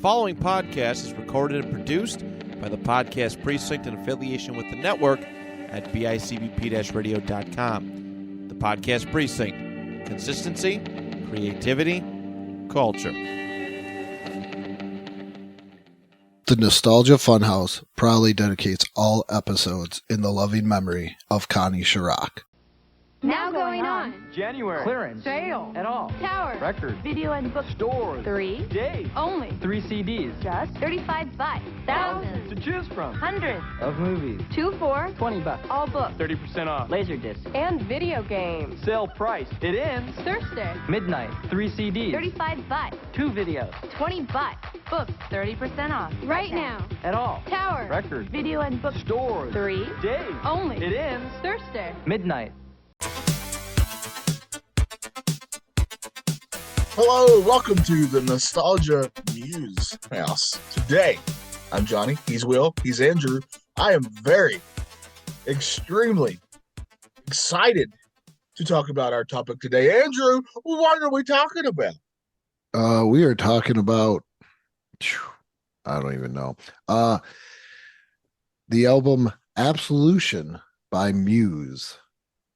following podcast is recorded and produced by the Podcast Precinct in affiliation with the network at bicbp-radio.com. The Podcast Precinct. Consistency, creativity, culture. The Nostalgia Funhouse proudly dedicates all episodes in the loving memory of Connie Chirac. Now going on. January. Clearance. Sale. At all. Tower. Record. Video and book. Stores. 3. Days. Only. 3 CDs. Just 35 bucks. Thousands. To choose from. Hundreds. Of movies. 2 for $20. all books. 30% off. Laserdisc. And video games. Sale price. It ends Thursday. midnight. 3 CDs. 35 bucks. 2 videos. 20 bucks. Books 30% off. Right now. At all. Tower. Record. Video and book. Stores. 3. Days. Only. It ends Thursday. midnight. Hello, welcome to the Nostalgia Muse House. Today, I'm Johnny, he's Will, he's Andrew. I am extremely excited to talk about our topic today. Andrew, what are we talking about? We are talking about, I don't even know, the album Absolution by Muse.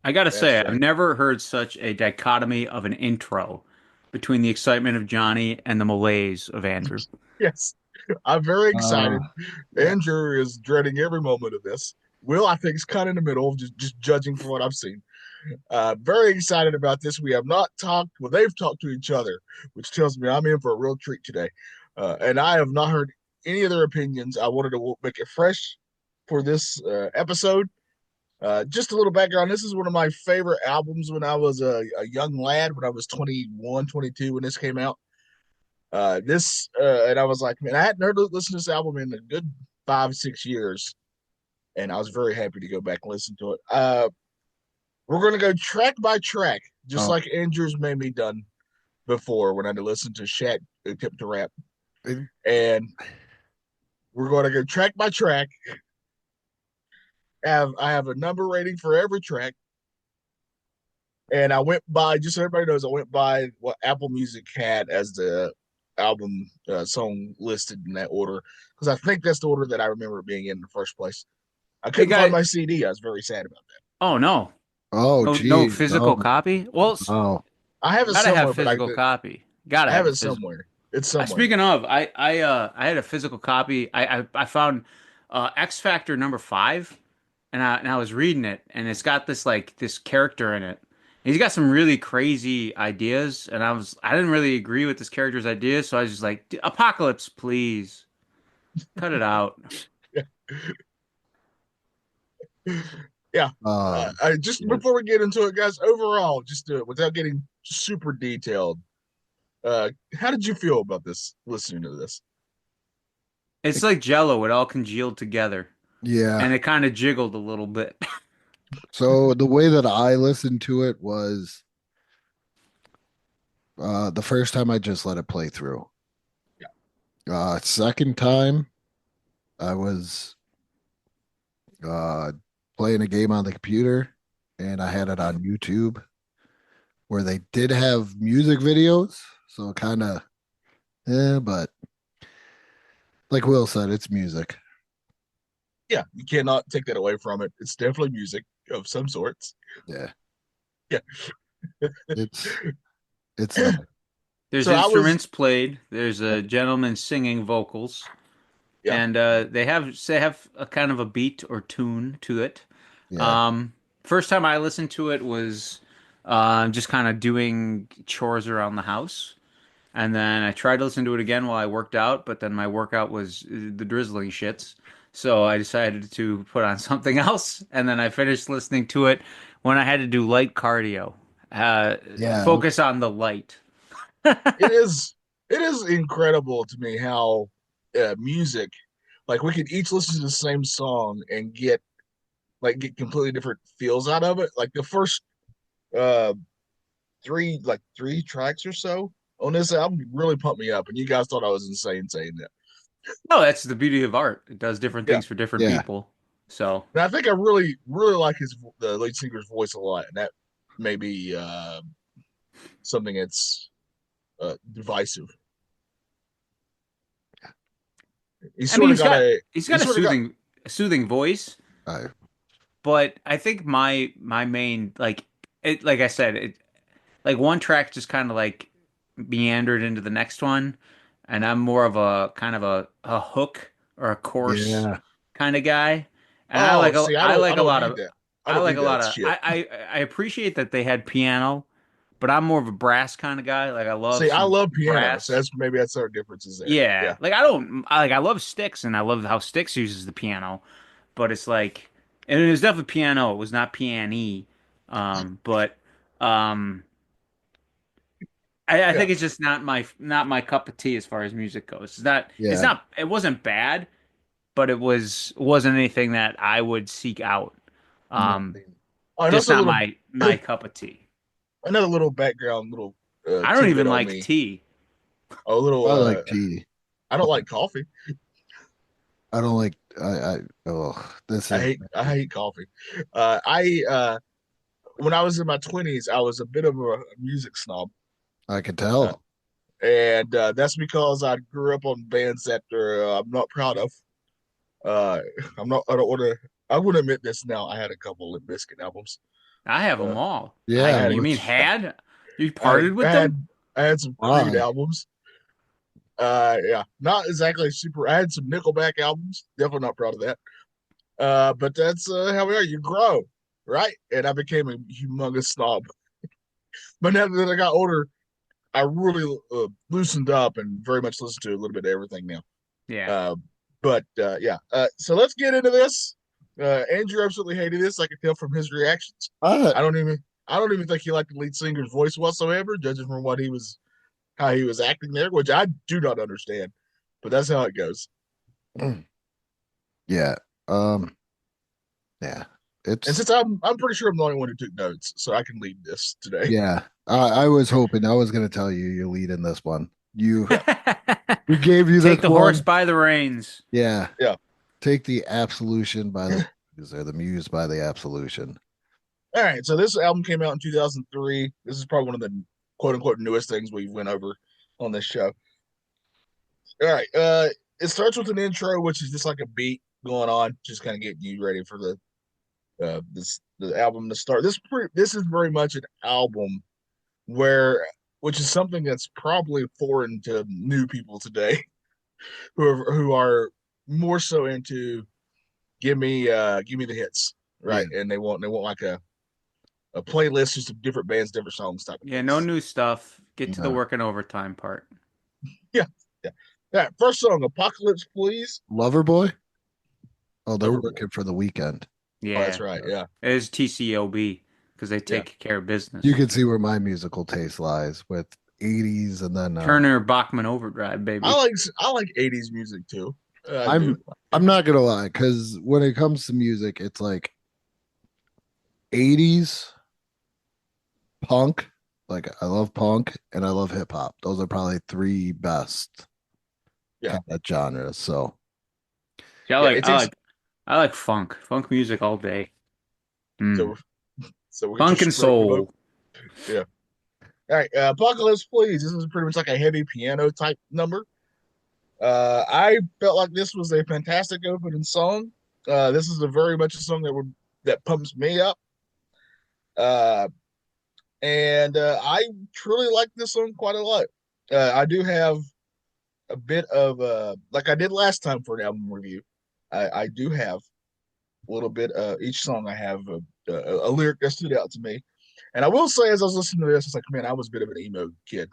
I gotta say, right. I've never heard such a dichotomy of an intro between the excitement of Johnny and the malaise of Andrew. Yes, I'm very excited. Andrew is dreading every moment of this. Will, I think, is kind of in the middle, just judging from what I've seen. Very excited about this. We have not talked, well, they've talked to each other, which tells me I'm in for a real treat today. And I have not heard any of their opinions. I wanted to make it fresh for this episode. Just a little background. This is one of my favorite albums when I was a young lad, when I was 21, 22, when this came out. And I was like, man, I hadn't listened to this album in a good 5-6 years. And I was very happy to go back and listen to it. We're going to go track by track, just like Andrew's made me done before when I had to listen to Shaq attempt to rap. And we're going to go track by track. I have a number rating for every track, and I went by, just so everybody knows, I went by what Apple Music had as the album song listed in that order, because I think that's the order that I remember it being in the first place. I couldn't find my CD. I was very sad about that. Oh no! No physical copy. Well, I have it gotta somewhere. have physical copy. Gotta have it somewhere. It's somewhere. Speaking of, I had a physical copy. I found X Factor number 5. And I was reading it, and it's got this character in it. And he's got some really crazy ideas, and I didn't really agree with this character's ideas, so I was just like, Apocalypse, please, cut it out. Yeah. Before we get into it, guys, overall, just without getting super detailed, how did you feel about this? Listening to this, it's like Jell-O; it all congealed together. Yeah. And it kind of jiggled a little bit. So the way that I listened to it was the first time I just let it play through. Yeah. Second time I was playing a game on the computer, and I had it on YouTube where they did have music videos. So kind of, but like Will said, it's music. Yeah, you cannot take that away from it. It's definitely music of some sorts. Yeah. Yeah. It's There's instruments played. There's a gentleman singing vocals. Yeah. And they have a kind of a beat or tune to it. Yeah. First time I listened to it was just kind of doing chores around the house. And then I tried to listen to it again while I worked out, but then my workout was the drizzling shits. So I decided to put on something else, and then I finished listening to it when I had to do light cardio. Focus on the light. It is incredible to me how music, like we could each listen to the same song and get completely different feels out of it. Like the first three tracks or so on this album really pumped me up, and you guys thought I was insane saying that. No, that's the beauty of art. It does different things for different people. So, and I think I really, really like the lead singer's voice a lot, and that may be something that's divisive. He's I mean, sort of got a he's got a soothing voice, I, but I think my main like I said, like one track just kind of like meandered into the next one, and I'm more of a kind of a hook or a chorus yeah. kind of guy. And Oh, see, I I like a don't lot need of that. I don't need that shit. I appreciate that they had piano, but I'm more of a brass kind of guy. Like I love See, I some love piano, so brass. that's our differences there. Yeah, Yeah. like I love Styx and I love how Styx uses the piano, but it's like, and it was definitely piano. It was not piano. But um, I Yeah. think it's just not my cup of tea as far as music goes. Yeah. It wasn't bad, but wasn't anything that I would seek out. No, Oh, and Just also a not little my cup of tea. another little background, little I don't tidbit even on like me. tea. A little I like tea. I don't like coffee. I don't like oh, this is I hate coffee. I when I was in my 20s, I was a bit of a music snob. I can Uh, tell. and that's because I grew up on bands that I'm not proud of. Uh, I don't want to. I would admit this now. I had a couple of Bizkit albums. I have Uh, them all. I Yeah, had You mean which had? You I had parted I with them? had I had some Creed why? albums. Yeah, not exactly super. I had some Nickelback albums. Definitely not proud of that. But that's how we are. You grow, right? And I became a humongous snob. But now that I got older, I really loosened up and very much listen to a little bit of everything now. Yeah. Yeah. So let's get into this. Andrew absolutely hated this. I could tell from his reactions. I, I don't even I don't even think he liked the lead singer's voice whatsoever, judging from how he was acting there, which I do not understand. But that's how it goes. yeah. Um, yeah. And It's since I'm pretty sure I'm the only one who took notes, so I can lead this today. yeah. I was hoping I was gonna tell you you lead in this one. You Yeah. we gave you Take this the horse one. by the reins. Yeah. Yeah. Take the Absolution by the Muse or the Muse by the Absolution. All right. So this album came out in 2003. This is probably one of the quote unquote newest things we went over on this show. All right. It starts with an intro, which is just like a beat going on, just kind of getting you ready for the album to start. This is very much an album which is something that's probably foreign to new people today, who are more so into give me the hits, right? Yeah. And they want like a playlist just of different bands, different songs type of Yeah, no things. new stuff. Get to the No. working overtime part. Yeah, yeah. All right, first song, Apocalypse, Please. Lover Boy? Oh, they were Loverboy. looking for the weekend. Oh, that's Yeah. right. Yeah, It is TCOB because they yeah. take care of business. You can see where my musical taste lies with 80s and then Turner Bachman Overdrive, baby. I like 80s music too. I I'm do. I'm not gonna lie, because when it comes to music, it's like 80s punk. Like I love punk and I love hip hop. Those are probably three best Yeah. kind of genres. So Yeah, Yeah, it takes I like funk music all day. Mm. so we get Funk your and stroke of soul. Yeah. All right, Apocalypse, Please. This is pretty much like a heavy piano type number. I felt like this was a fantastic opening song. This is a very much a song that pumps me up. Uh, and I truly like this song quite a lot. I do have a bit of like I did last time for an album review. I do have a little bit. Each song I have a lyric that stood out to me. And I will say, as I was listening to this, it's like, man, I was a bit of an emo kid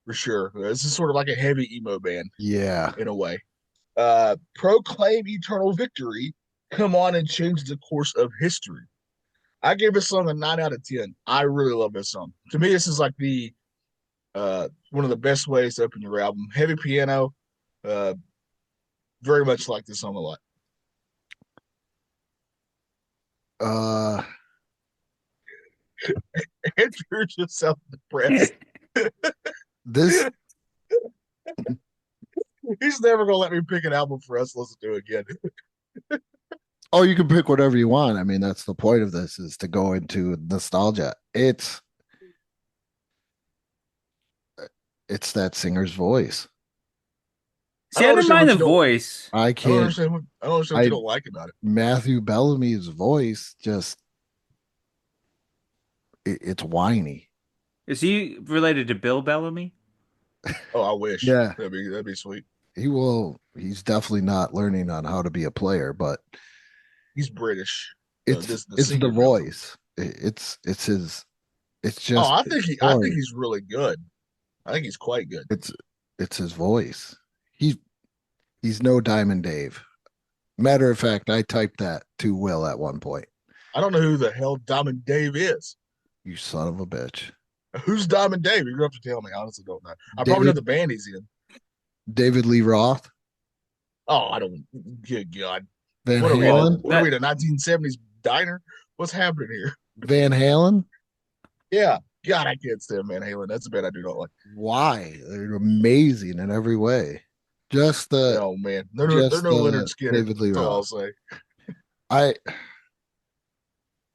for sure. This is sort of like a heavy emo band yeah. in a way. Proclaim eternal victory. Come on and change the course of history. I gave this song a 9 out of 10. I really love this song. To me, this is like the one of the best ways to open your album. Heavy piano. Uh, very much like this song a lot. Uh Andrew just sounds depressed. this He's never gonna let me pick an album for us to listen to again. oh, you can pick whatever you want. I mean, that's the point of this is to go into nostalgia. It's that singer's voice. See, I didn't mind the voice. I I don't can't. understand what you don't like about it. Matthew Bellamy's voice just it's whiny. Is he related to Bill Bellamy? Oh, I wish. Yeah. That'd be sweet. He's definitely not learning on how to be a player, but He's British. it's the singer voice. It's just Oh, I think he's really good. I think he's quite good. it's his voice. He's no Diamond Dave. Matter of fact, I typed that to Will at one point. I don't know who the hell Diamond Dave is. You son of a bitch. Who's Diamond Dave? You're gonna have to tell me. I honestly don't know. I probably know the band he's in. David Lee Roth. Oh, I don't. Good God. Van What Halen. are we in a 1970s diner? What's happening here? Van Halen. Yeah. God, I can't stand Van Halen. That's a band I do not like. Why? They're amazing in every way. Just the Oh man, they're no Leonard Skinner. David Lee That's all I'll Roth. say.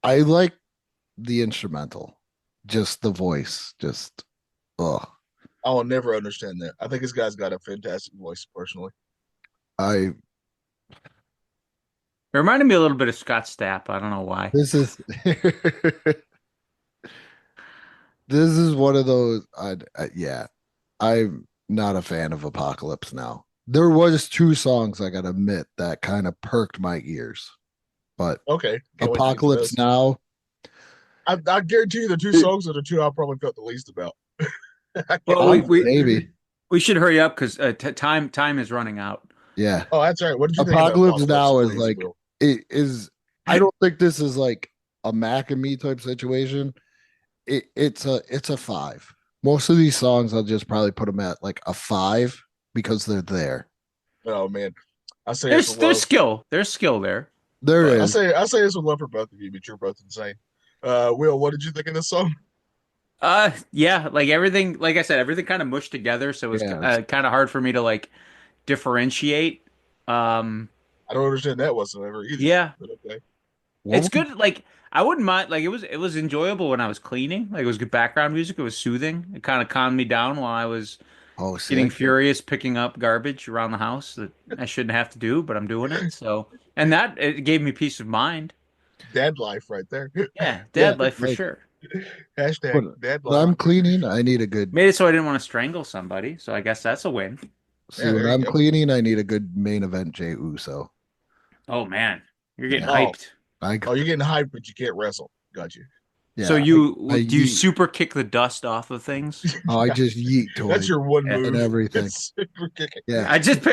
I like the instrumental, just the voice, just oh. I will never understand that. I think this guy's got a fantastic voice, personally. I It reminded me a little bit of Scott Stapp. I don't know why. this is this is one of those. Yeah, I'm not a fan of Apocalypse Now. There was two songs I gotta admit that kind of perked my ears, but Okay, Apocalypse Now. I guarantee you the two songs are the two I probably felt the least about. Well, Maybe. we should hurry up because time is running out. Yeah. Oh, that's right. What did you think about Apocalypse Now is please, like Will? it is. I don't think this is like a Mac and Me type situation. It's a 5. Most of these songs I'll just probably put them at like a 5 because they're there. Oh man, I say There's skill. There's skill there. There is. I say this with love for both of you, but you're both insane. Will, what did you think of this song? Yeah, like everything, like I said, everything kind of mushed together, so it's kind of hard for me to like differentiate. I don't understand that whatsoever either. Yeah, but okay. It's good. Like I wouldn't mind. Like it was enjoyable when I was cleaning. Like it was good background music. It was soothing. It kind of calmed me down while I was getting furious, picking up garbage around the house that I shouldn't have to do, but I'm doing it. So, and that it gave me peace of mind. Dad life right there. Yeah, dad life for sure. Hashtag dad life. I'm cleaning. I need a good. Made it so I didn't want to strangle somebody. So I guess that's a win. See, when I'm cleaning, I need a good main event Jey Uso. Oh man, you're getting hyped. You're getting hyped, but you can't wrestle. Got you. Yeah, so do you super kick the dust off of things? Oh, I just yeet toys. That's your one move. And everything. Super kicking. Yeah.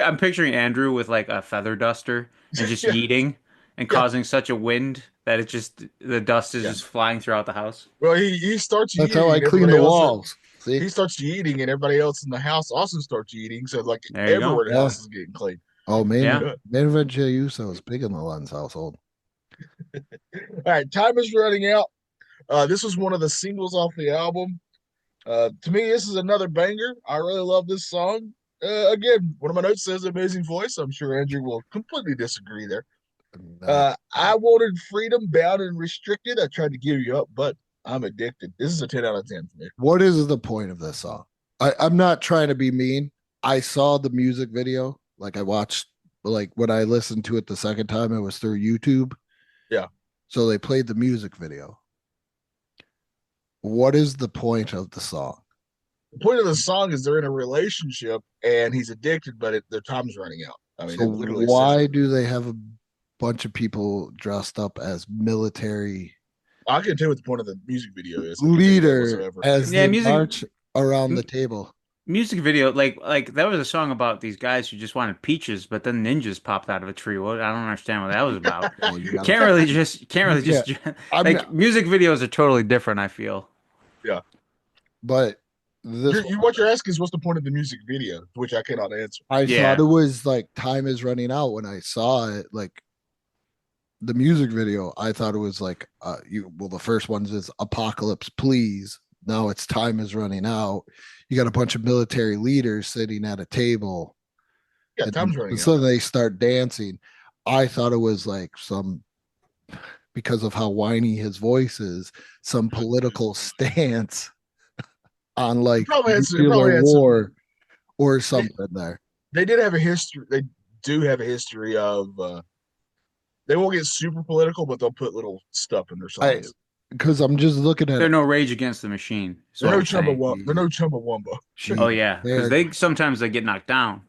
I'm picturing Andrew with like a feather duster and just yeeting and causing such a wind that it just the dust is just flying throughout the house. Well, he starts. That's how I clean the walls. See, he starts yeeting, and everybody else in the house also starts yeeting. So like everywhere the house is getting clean. Oh, main event Jey Uso is big in the Lens household. All right, time is running out. This was one of the singles off the album. To me, this is another banger. I really love this song. Again, one of my notes says amazing voice. I'm sure Andrew will completely disagree there. I wanted freedom, bound and restricted. I tried to give you up, but I'm addicted. This is a 10 out of 10 for me. What is the point of this song? I'm not trying to be mean. I saw the music video. Like I watched, like when I listened to it the second time, it was through YouTube. Yeah. So they played the music video. What is the point of the song? The point of the song is they're in a relationship and he's addicted, but their time's running out. I mean, so why do they have a bunch of people dressed up as military? I can tell you what the point of the music video is. Leader as they march around the table. Music video, like that was a song about these guys who just wanted peaches, but then ninjas popped out of a tree. Well, I don't understand what that was about. Can't really just like music videos are totally different. I feel. Yeah, but what you're asking is what's the point of the music video, which I cannot answer. I thought it was like time is running out when I saw it. Like the music video, I thought it was like the first one is Apocalypse, please. Now it's time is running out. You got a bunch of military leaders sitting at a table. Yeah, time's running out. So they start dancing. I thought it was like because of how whiny his voice is, some political stance on like nuclear war or something there. They did have a history. They do have a history of. They won't get super political, but they'll put little stuff in their songs. Because I'm just looking at They're no Rage Against the Machine. They're no Chumbawamba. They're no Chumbawamba. Oh yeah, because they sometimes they get knocked down.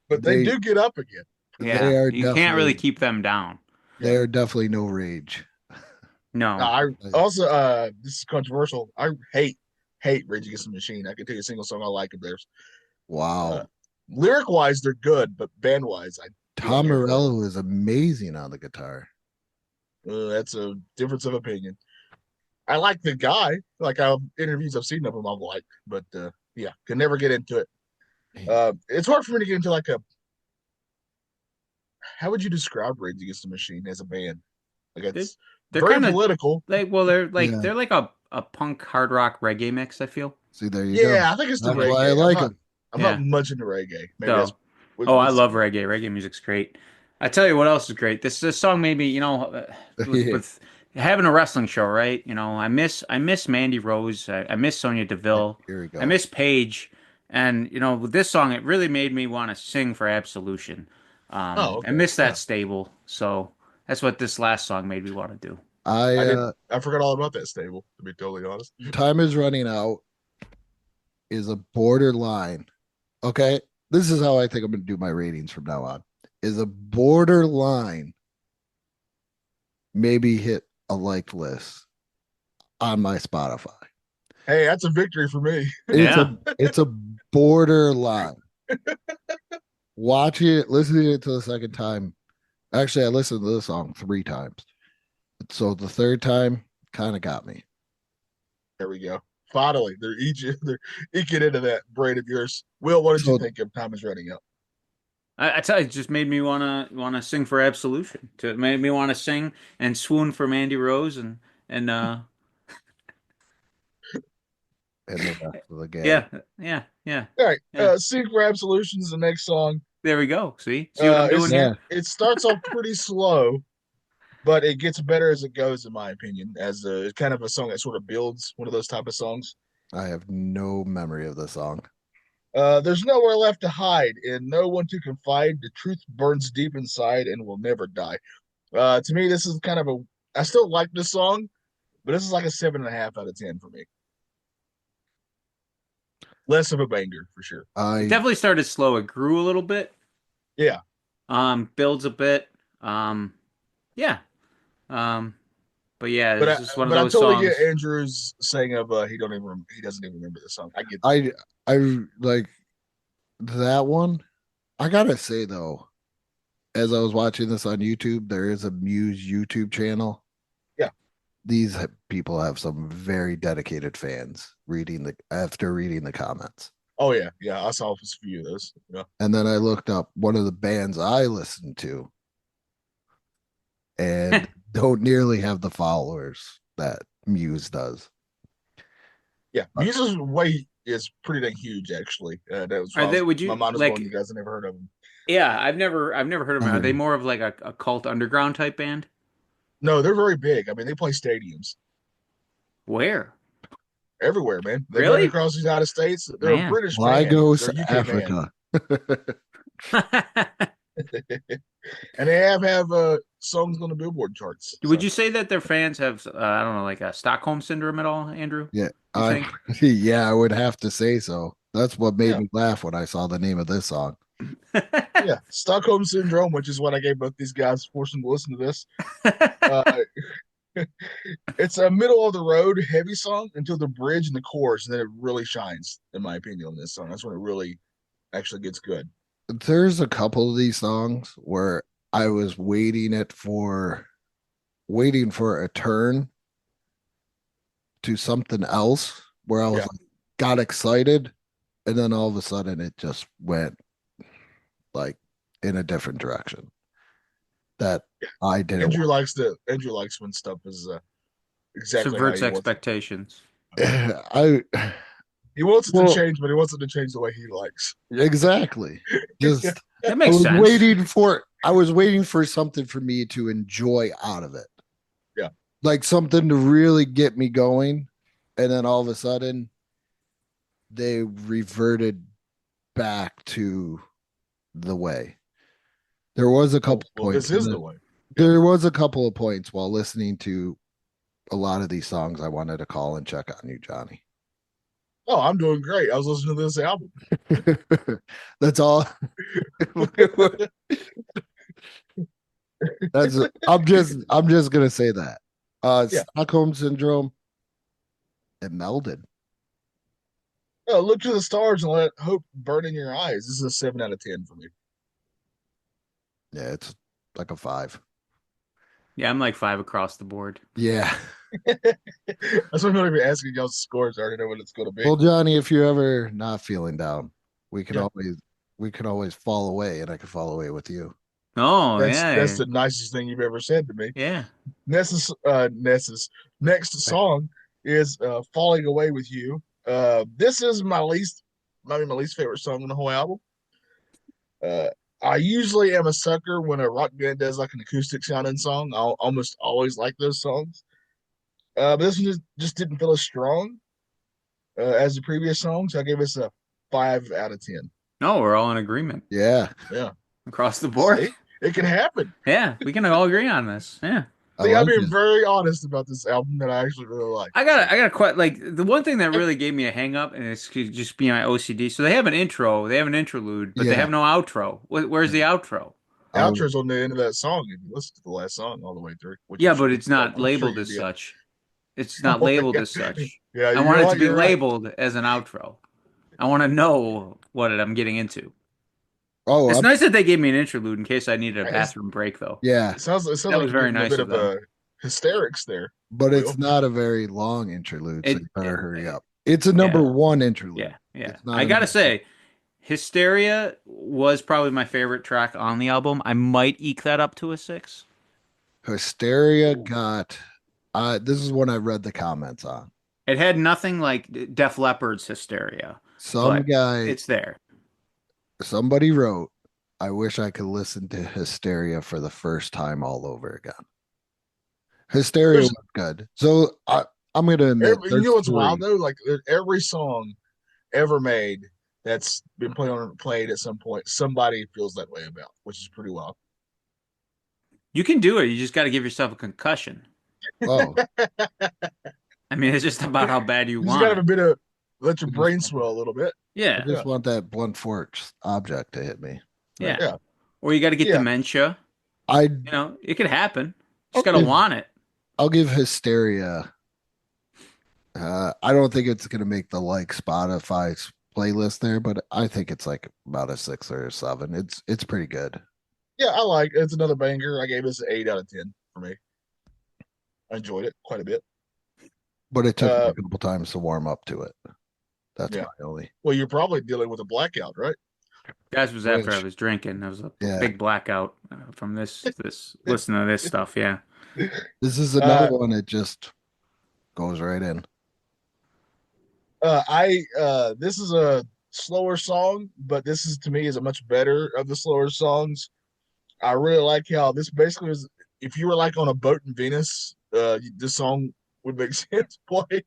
But they do get up again. Yeah, you can't really keep them down. They are definitely no Rage. No. I also this is controversial. I hate Rage Against the Machine. I can tell you a single song I like of theirs. Wow. Lyric wise, they're good, but band wise, Tom Morello is amazing on the guitar. That's a difference of opinion. I like the guy. Like interviews I've seen of him, I've liked, but yeah, can never get into it. It's hard for me to get into like a. How would you describe Rage Against the Machine as a band? Like it's they're very kinda, political. They're like a punk hard rock reggae mix. I feel. See, there you go. Yeah, I think it's the reggae. Why I like them. I'm not much into reggae. Maybe I love reggae. Reggae music's great. I tell you what else is great. This song made me, with having a wrestling show, right? I miss Mandy Rose. I miss Sonya Deville. Here we go. I miss Paige. And, with this song, it really made me want to sing for Absolution. I miss that stable. So that's what this last song made me want to do. I forgot all about that stable, to be totally honest. Time is running out is a borderline. Okay? This is how I think I'm going to do my ratings from now on. Is a borderline maybe hit a liked list on my Spotify. Hey, that's a victory for me. It's a borderline. Watching it, listening to it to the second time. Actually, I listened to the song 3 times. So the third time kind of got me. There we go. Finally, they're eking into that brain of yours. Will, what did you think of Time Is Running Out? I tell you, it just made me wanna sing for Absolution. It made me want to sing and swoon for Mandy Rose and and the rest of the game. Yeah. All right. Sing for Absolution is the next song. There we go. See what I'm doing here? It starts off pretty slow, but it gets better as it goes, in my opinion, as kind of a song that sort of builds, one of those type of songs. I have no memory of the song. There's nowhere left to hide and no one to confide. The truth burns deep inside and will never die. To me, this is kind of I still like this song, but this is like a 7.5 out of 10 for me. Less of a banger for sure. It definitely started slow. It grew a little bit. Yeah. Builds a bit. Yeah. But yeah, it's just one of those songs. I totally get Andrew's saying of he doesn't even remember the song. I get that. I like that one. I gotta say though, as I was watching this on YouTube, there is a Muse YouTube channel. Yeah. These people have some very dedicated fans after reading the comments. Oh yeah. I saw a few of those. Yeah. And then I looked up one of the bands I listened to and don't nearly have the followers that Muse does. Yeah, Muse's way is pretty dang huge, actually. That was my mind was going. You guys have never heard of them? Yeah, I've never heard of them. Are they more of like a cult underground type band? No, they're very big. I mean, they play stadiums. Where? Everywhere, man. They're really across the United States. They're a British band. Lagos, Africa. And they have songs on the Billboard charts. Would you say that their fans have I don't know, like a Stockholm syndrome at all, Andrew? Yeah, I would have to say so. That's what made me laugh when I saw the name of this song. Yeah, Stockholm syndrome, which is what I gave both these guys, forced them to listen to this. It's a middle of the road heavy song until the bridge and the chorus, and then it really shines, in my opinion, on this song. That's when it really actually gets good. There's a couple of these songs where I was waiting for a turn to something else where I was like, got excited, and then all of a sudden it just went like in a different direction that I didn't. Andrew likes when stuff is exactly subverts expectations. He wants it to change, but he wants it to change the way he likes. Exactly. Just that makes sense. I was waiting for something for me to enjoy out of it. Yeah. Like something to really get me going. And then all of a sudden they reverted back to the way. There was a couple Well, points. this is the way. There was a couple of points while listening to a lot of these songs I wanted to call and check on you, Johnny. Oh, I'm doing great. I was listening to this album. That's all. I'm just gonna say that. Yeah. Stockholm Syndrome, it melded. Oh, look to the stars and let hope burn in your eyes. This is a 7 out of 10 for me. Yeah, it's like a 5. Yeah, I'm like 5 across the board. Yeah. That's why I'm not even asking y'all scores. I already know what it's going to be. Well, Johnny, if you're ever not feeling down, we can Yeah. always fall away, and I can fall away with you. Oh, That's the nicest thing you've ever said to me. Yeah. Next song is "Falling Away with You." This is my least favorite song on the whole album. I usually am a sucker when a rock band does like an acoustic sounding song. I'll almost always like those songs. But this one just didn't feel as strong as the previous songs. I gave this a 5 out of 10. No, we're all in agreement. Yeah. Yeah. Across the board. See? It can happen. Yeah, we can all agree on this. Yeah. I'm being very honest about this album that I actually really like. I got quite like the one thing that really gave me a hang up, and it's could just be my OCD. So they have an intro, they have an interlude, but they have no outro. Where's the outro? Outro's on the end of that song. If you listen to the last song all the way through. Yeah, but it's not labeled as such. It's not labeled as such. Yeah, I want it to be labeled as an outro. I want to know what I'm getting into. Oh, it's nice that they gave me an interlude in case I needed a bathroom break, though. Yeah, it sounds that like was very nice a bit of hysterics there. But it's not a very long interlude, so you better hurry up. It's a number one interlude. Yeah. I gotta say, Hysteria was probably my favorite track on the album. I might eke that up to a 6. Hysteria got. This is what I read the comments on. It had nothing like Def Leppard's Hysteria. Some guy, it's there. Somebody wrote, "I wish I could listen to Hysteria for the first time all over again." Hysteria was good. So I'm going to admit. You know what's wild though? Like every song ever made that's been played at some point, somebody feels that way about, which is pretty wild. You can do it. You just got to give yourself a concussion. Oh. I mean, it's just about how bad you want. You got to have a bit of let your brain swell a little bit. Yeah. I just want that blunt force object to hit me. Yeah. Or you got to get dementia. It could happen. Just got to want it. I'll give Hysteria. I don't think it's going to make the Spotify playlist there, but I think it's like about a 6 or a 7. It's pretty good. Yeah, I like it. It's another banger. I gave this an 8 out of 10 for me. I enjoyed it quite a bit. But it took me a couple times to warm up to it. That's my only. Well, you're probably dealing with a blackout, right? Guys, was after I was drinking. There was a big blackout from this listening to this stuff. Yeah. This is another one that just goes right in. This is a slower song, but this is to me is a much better of the slower songs. I really like how this basically is. If you were like on a boat in Venice, this song would make sense playing.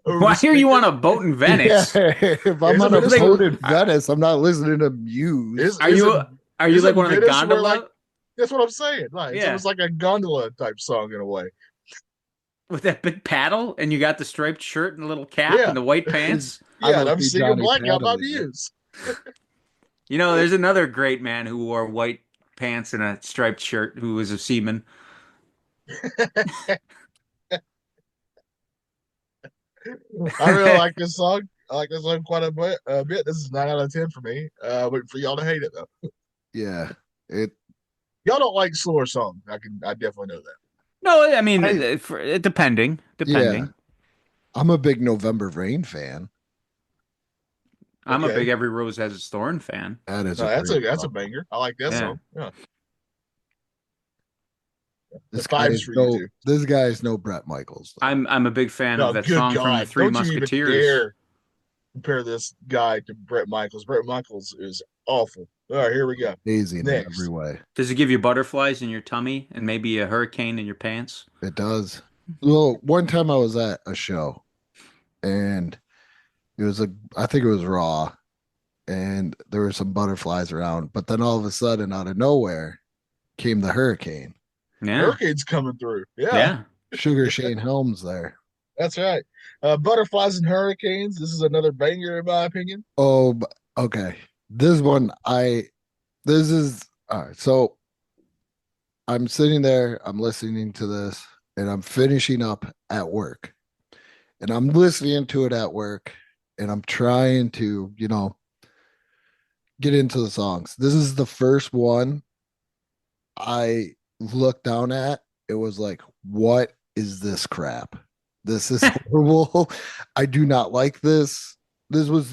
Why are you on a boat in Venice? Yeah, if I'm on a boat in Venice, I'm not listening to Muse. Are you like one of the gondola? That's what I'm saying. Like, so it's like a gondola type song in a way. With that big paddle, and you got the striped shirt and the little cap and the white pants. And I'm singing Blackout by Muse. There's another great man who wore white pants and a striped shirt who was a seaman. I really like this song. I like this song quite a bit. This is 9 out of 10 for me. Waiting for y'all to hate it though. Yeah, y'all don't like slower songs. I definitely know that. No, I mean, depending. Yeah. I'm a big November Rain fan. I'm a big Every Rose Has Its Thorn fan. That's a banger. I like that song. Yeah. This guy is no Bret Michaels. Though. I'm a big fan of that song from the Three Musketeers. Don't you even dare compare this guy to Bret Michaels. Bret Michaels is awful. All right, here we go. Easy in every way. Does it give you butterflies in your tummy and maybe a hurricane in your pants? It does. Well, one time I was at a show, and I think it was Raw, and there were some butterflies around. But then all of a sudden, out of nowhere, came the hurricane. Yeah. Hurricane's coming through. Yeah. Yeah. Sugar Shane Helms there. That's right. Butterflies and Hurricanes. This is another banger, in my opinion. Oh, okay. This one, this is all right. So I'm sitting there, I'm listening to this, and I'm finishing up at work. And I'm listening to it at work, and I'm trying to, get into the songs. This is the first one I looked down at. It was like, what is this crap? This is horrible. I do not like this. This is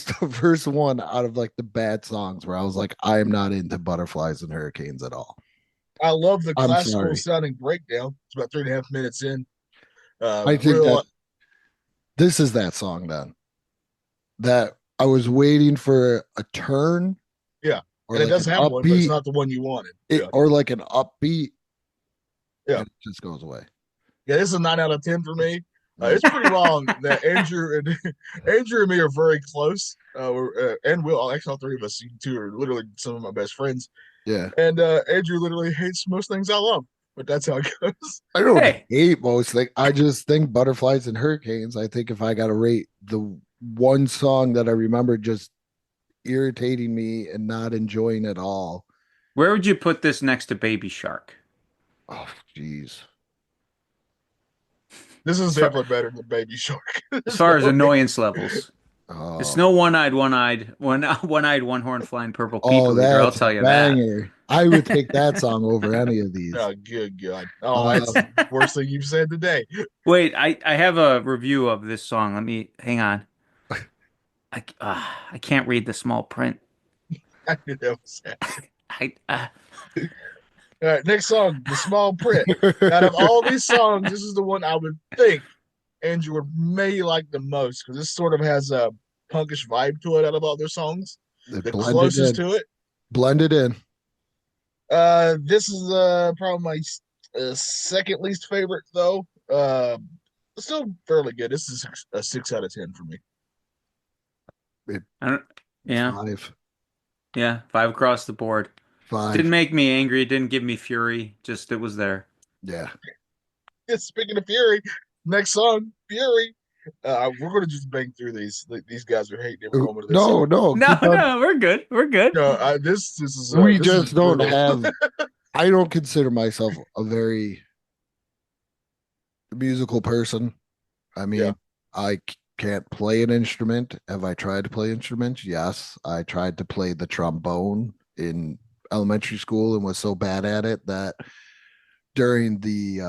the first one out of like the bad songs where I was like, I am not into Butterflies and Hurricanes at all. I love the I'm classical sorry. sounding breakdown. It's about 3.5 minutes in. I think that this is that song then. That I was waiting for a turn. Yeah. Or and like it does have upbeat, one, but it's not the one you wanted. Or like an upbeat. Yeah. And it just goes away. Yeah, this is a 9 out of 10 for me. It's pretty wrong that Andrew and me are very close. And Will, actually, all three of us, you two are literally some of my best friends. Yeah. And Andrew literally hates most things I love, but that's how it goes. I don't hate most things. I just think Butterflies and Hurricanes. I think if I got to rate the one song that I remember just irritating me and not enjoying at all. Where would you put this next to Baby Shark? Oh, jeez. This is definitely better than Baby Shark. As far as annoyance levels. Oh. It's no one-eyed, one-horn flying purple people leader, I'll tell you banger. that. I would take that song over any of these. Oh, good God. Oh, that's the worst thing you've said today. Wait, I have a review of this song. Let me, hang on. I can't read the small print. I knew that was All right, next song, The Small Print. Out of all these songs, this is the one I would think Andrew would maybe like the most because this sort of has a punkish vibe to it out of all their songs. The closest to it. Blended in. This is probably my second least favorite, though. Still fairly good. This is a 6 out of 10 for me. Yeah. 5. Yeah, 5 across the board. 5. Didn't make me angry. It didn't give me fury. Just it was there. Yeah. Speaking of fury, next song, Fury. We're gonna just bang through these. These guys are hating every moment of this. No, we're good. We're good. No, this is. We this just is don't brutal. have. I don't consider myself a very musical person. I mean, I can't play an instrument. Have I tried to play instruments? Yes, I tried to play the trombone in elementary school and was so bad at it that during the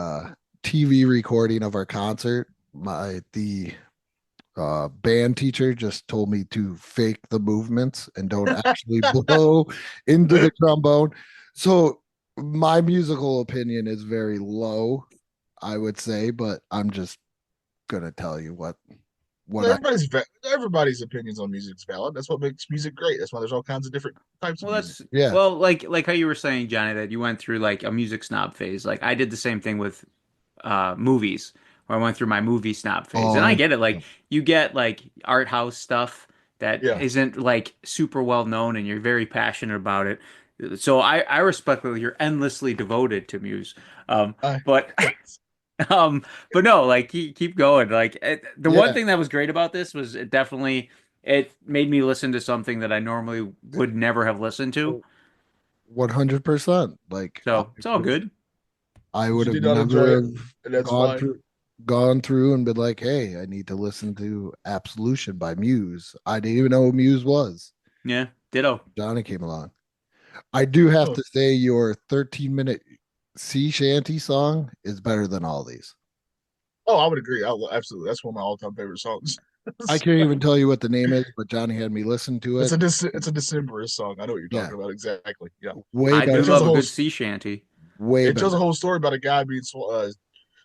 TV recording of our concert, the band teacher just told me to fake the movements and don't actually blow into the trombone. So my musical opinion is very low, I would say, but I'm just gonna tell you what everybody's opinions on music is valid. That's what makes music great. That's why there's all kinds of different types of music. Well, like how you were saying, Johnny, that you went through like a music snob phase. Like I did the same thing with movies, where I went through my movie snob phase. And I get it. Like you get like art house stuff that isn't like super well known and you're very passionate about it. So I respect that you're endlessly devoted to Muse. But no, like keep going. Like the one thing that was great about this was it made me listen to something that I normally would never have listened to. 100%. Like so it's all good. I would have never gone through and been like, hey, I need to listen to Absolution by Muse. I didn't even know who Muse was. Yeah, ditto. Johnny came along. I do have to say your 13-minute sea shanty song is better than all these. Oh, I would agree. Absolutely. That's one of my all-time favorite songs. I can't even tell you what the name is, but Johnny had me listen to it. It's a Decemberist song. I know what you're talking about exactly. Yeah. I do love a good sea shanty. It tells a whole story about a guy being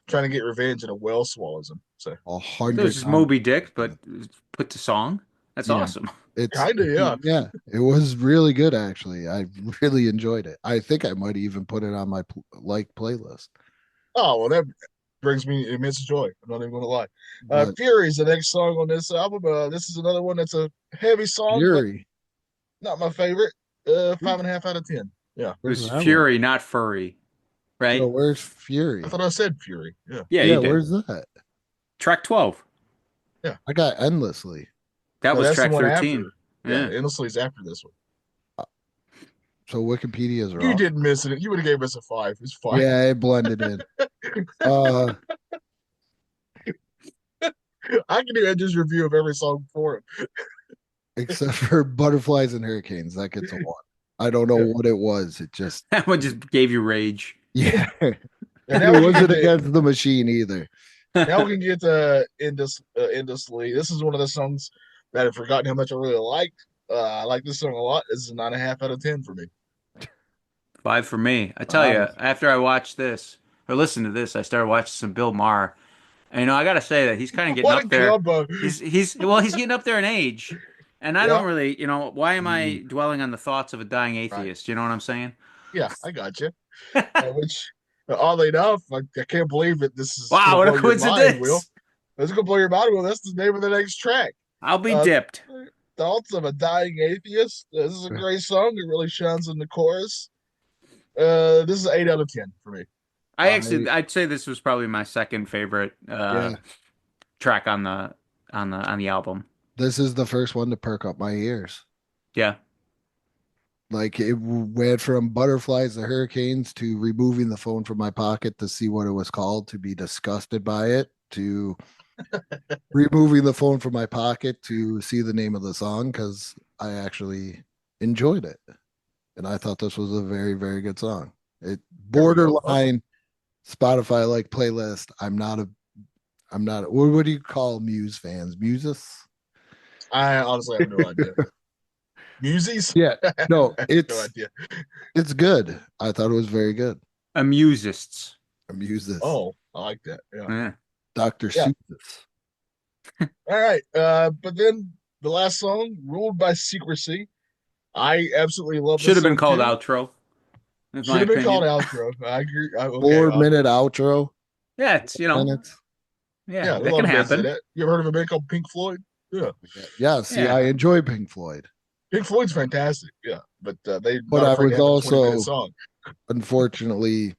trying to get revenge and a whale swallows him. So 100. This is Moby Dick, but put to song. That's awesome. It's kind of yeah. It was really good actually. I really enjoyed it. I think I might even put it on my playlist. Oh well, brings me immense joy. I'm not even going to lie. But Fury is the next song on this album. This is another one that's a heavy song, but Fury. not my favorite. 5.5 out of 10. Yeah. It Where's was that one? Fury, not Furry, right? No, where's Fury? I thought I said Fury. Yeah. Yeah, Yeah, you did. where's that? Track 12. I got Endlessly. That No, was that's the track one 13. after. Yeah. Endlessly is after this one. So Wikipedia is You wrong. didn't miss it. You would have gave us a 5. It's fine. Yeah, it blended in. Uh, I can do Edge's review of every song for him. except for Butterflies and Hurricanes, that gets a 1. I don't know what it was. It just That one just gave you rage. yeah. And It now we can wasn't get against the machine either. now we can get to Endlessly. This is one of the songs that I've forgotten how much I really liked. I like this song a lot. This is a 9.5 out of 10 for me. 5 for me. I tell you, Wow. after I watched this or listened to this, I started watching some Bill Maher. And I got to say that he's kind of getting What a up there. combo. He's getting up there in age. And I Yeah. don't really, why am I dwelling on the thoughts of a dying atheist? You know what I'm saying? Yeah, I got you. Which, oddly enough, I can't believe that this is Wow, what gonna a blow your mind, coincidence. Will. This is gonna blow your mind, Will. That's the name of the next track. I'll be Uh, dipped. Thoughts of a Dying Atheist. This is a great song. It really shines in the chorus. This is an 8 out of 10 for me. I'd say this was probably my second favorite Yeah. track on the album. This is the first one to perk up my ears. Yeah. Like it went from Butterflies to Hurricanes to removing the phone from my pocket to see what it was called, to be disgusted by it, to removing the phone from my pocket to see the name of the song because I actually enjoyed it. And I thought this was a very, very good song. It borderline Spotify like playlist. I'm not what do you call Muse fans? Muses? I honestly have no idea. Muses? Yeah. No, No it's idea. it's good. I thought it was very good. Amusists. Muses. Oh, I like that. Yeah. Yeah. Dr. Yeah. Seuss. All right. But then the last song, Ruled by Secrecy. I absolutely love this Should have been song, called too. outro. That's Should my have been opinion. called outro. I agree. Okay, 4-minute outro. Yeah, it's Minutes. Yeah, yeah, a that lot can of bands say happen. that. You ever heard of a band called Pink Floyd? Yeah. Yeah, see, Yeah. I enjoy Pink Floyd. Pink Floyd's fantastic. Yeah. But they're But not I afraid to was have a 20-minute also- song. Unfortunately,